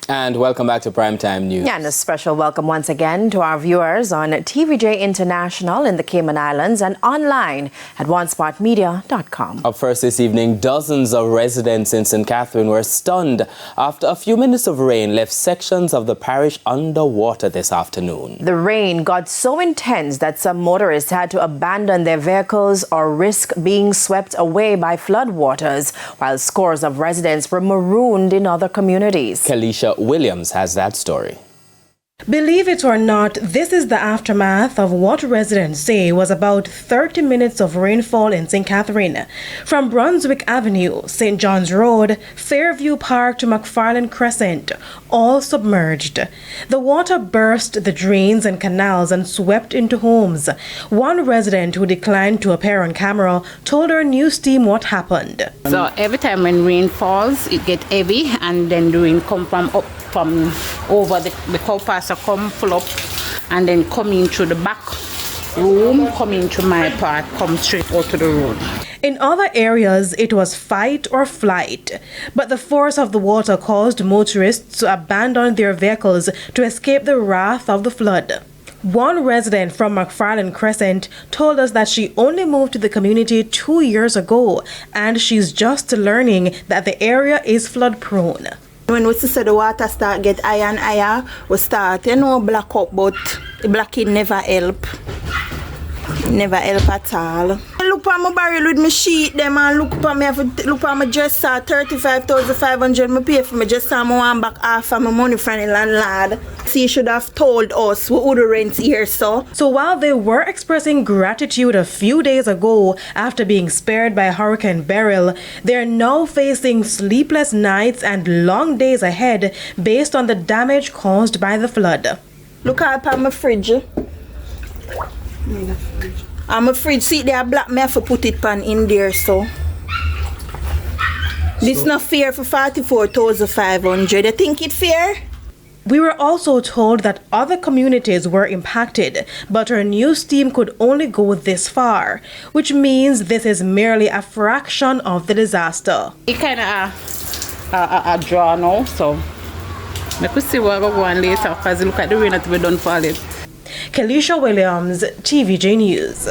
And welcome back to Primetime News. Yeah, and a special welcome once again to our viewers on TVJ International in the Cayman Islands and online at onespotmedia.com. Up first this evening, dozens of residents in St. Catherine were stunned after a few minutes of rain left sections of the parish underwater this afternoon. The rain got so intense that some motorists had to abandon their vehicles or risk being swept away by floodwaters, while scores of residents were marooned in other communities. Kalisha Williams has that story. Believe it or not, this is the aftermath of what residents say was about 30 minutes of rainfall in St. Catherine. From Brunswick Avenue, St. John's Road, Fairview Park to McFarland Crescent, all submerged. The water burst the drains and canals and swept into homes. One resident who declined to appear on camera told our news team what happened. So every time when rain falls, it gets heavy, and then the rain come from over the cow pasture, come full up, and then come in through the back room, come into my part, come straight out to the road. In other areas, it was fight or flight, but the force of the water caused motorists to abandon their vehicles to escape the wrath of the flood. One resident from McFarland Crescent told us that she only moved to the community 2 years ago, and she's just learning that the area is flood prone. When we see the water start get higher and higher, we start, black up, but the blacking never help. Never help at all. I look at my barrel with my sheet them and look at my dresser, 35,500 I pay for my dresser, I want back half of my money from the landlord. She should have told us we would rent here, so. So while they were expressing gratitude a few days ago after being spared by Hurricane Beryl, they're now facing sleepless nights and long days ahead based on the damage caused by the flood. Look at my fridge. I'm afraid see they are black, me have to put it pan in there, so. This not fair for 44,500. You think it fair? We were also told that other communities were impacted, but our news team could only go this far, which means this is merely a fraction of the disaster. It kind of a draw now, so we could see what we're going later, because look at the rain that we done falling. Kalisha Williams, TVJ News.